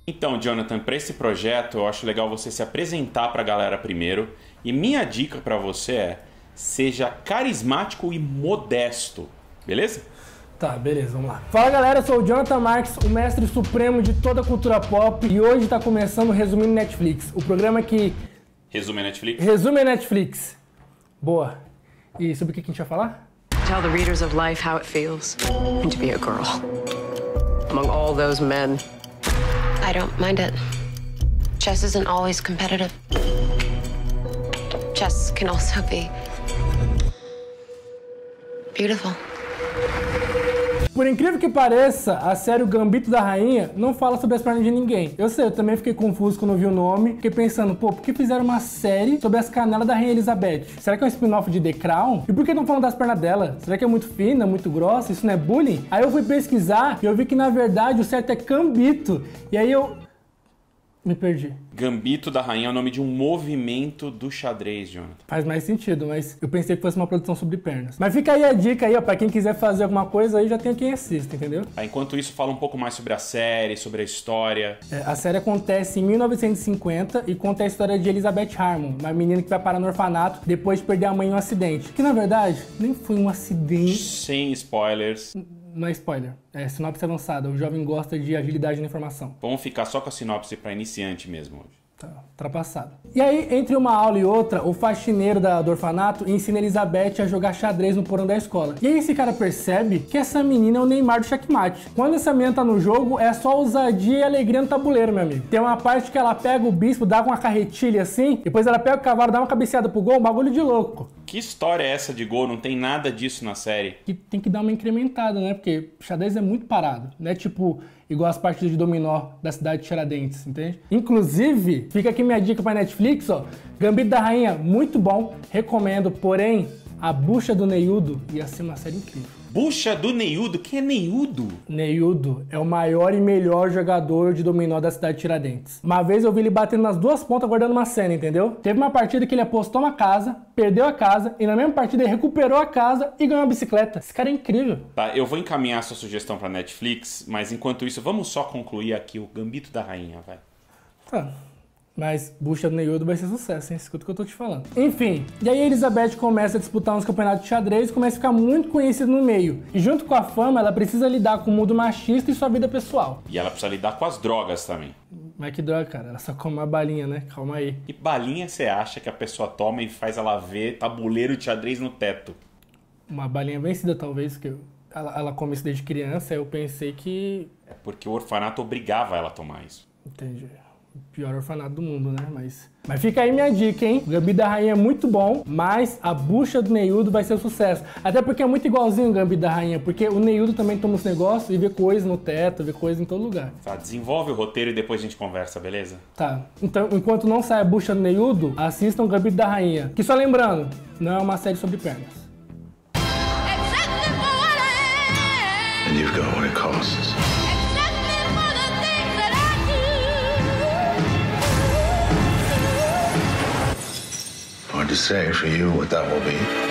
Então, Jonathan, para esse projeto eu acho legal você se apresentar para a galera primeiro. E minha dica para você é: seja carismático e modesto, beleza? Tá, beleza, vamos lá. Fala galera, eu sou o Jonathan Marques, o mestre supremo de toda a cultura pop. E hoje tá começando o Resumindo Netflix, o programa que... Resume a Netflix? Resume a Netflix. Boa. E sobre o que a gente vai falar? Tell the readers of life how it feels to be a girl among all those men. I don't mind it. Chess isn't always competitive. Chess can also be beautiful. Por incrível que pareça, a série O Gambito da Rainha não fala sobre as pernas de ninguém. Eu sei, eu também fiquei confuso quando vi o nome. Fiquei pensando, pô, por que fizeram uma série sobre as canelas da Rainha Elizabeth? Será que é um spin-off de The Crown? E por que não falam das pernas dela? Será que é muito fina, muito grossa? Isso não é bullying? Aí eu fui pesquisar e eu vi que na verdade o certo é Gambito. E aí eu... me perdi. Gambito da Rainha é o nome de um movimento do xadrez, Jonathan. Faz mais sentido, mas eu pensei que fosse uma produção sobre pernas. Mas fica aí a dica aí, ó, pra quem quiser fazer alguma coisa aí, já tem quem assista, entendeu? Enquanto isso, fala um pouco mais sobre a série, sobre a história. A série acontece em 1950 e conta a história de Elizabeth Harmon, uma menina que vai parar no orfanato depois de perder a mãe em um acidente. Que na verdade, nem foi um acidente. Sem spoilers. Não é spoiler, é sinopse avançada. O jovem gosta de agilidade na informação. Vamos ficar só com a sinopse para iniciante mesmo hoje. Tá, ultrapassado. E aí, entre uma aula e outra, o faxineiro do orfanato ensina Elizabeth a jogar xadrez no porão da escola. E aí esse cara percebe que essa menina é o Neymar do checkmate. Quando essa menina tá no jogo, é só ousadia e alegria no tabuleiro, meu amigo. Tem uma parte que ela pega o bispo, dá com uma carretilha assim, depois ela pega o cavalo, dá uma cabeceada pro gol, um bagulho de louco. Que história é essa de gol? Não tem nada disso na série. Que tem que dar uma incrementada, né? Porque xadrez é muito parado, né? Tipo, igual as partidas de dominó da cidade de Tiradentes, entende? Inclusive, fica aqui minha dica pra Netflix, ó. Gambito da Rainha, muito bom, recomendo, porém, a bucha do Neyudo ia ser uma série incrível. Bucha do Neyudo? Quem é Neyudo? Neyudo é o maior e melhor jogador de dominó da cidade de Tiradentes. Uma vez eu vi ele batendo nas duas pontas guardando uma cena, entendeu? Teve uma partida que ele apostou uma casa, perdeu a casa e na mesma partida ele recuperou a casa e ganhou uma bicicleta. Esse cara é incrível. Tá, eu vou encaminhar a sua sugestão pra Netflix, mas enquanto isso, vamos só concluir aqui o Gambito da Rainha, vai. Tá. Mas bucha do Neyudo vai ser sucesso, hein? Escuta o que eu tô te falando. Enfim, e aí a Elizabeth começa a disputar uns campeonatos de xadrez e começa a ficar muito conhecida no meio. E junto com a fama, ela precisa lidar com o mundo machista e sua vida pessoal. E ela precisa lidar com as drogas também. Mas que droga, cara. Ela só come uma balinha, né? Calma aí. Que balinha você acha que a pessoa toma e faz ela ver tabuleiro de xadrez no teto? Uma balinha vencida, talvez, porque ela come isso desde criança, aí eu pensei que... É porque o orfanato obrigava ela a tomar isso. Entendi. O pior orfanato do mundo, né? Mas fica aí minha dica, hein? O Gambito da Rainha é muito bom, mas a bucha do Neyudo vai ser um sucesso. Até porque é muito igualzinho o Gambito da Rainha, porque o Neyudo também toma os negócios e vê coisa no teto, vê coisa em todo lugar. Tá, desenvolve o roteiro e depois a gente conversa, beleza? Tá, então enquanto não sai a bucha do Neyudo, assistam o Gambito da Rainha. Que só lembrando, não é uma série sobre pernas. And you've got what it costs. Hard to say for you what that will be.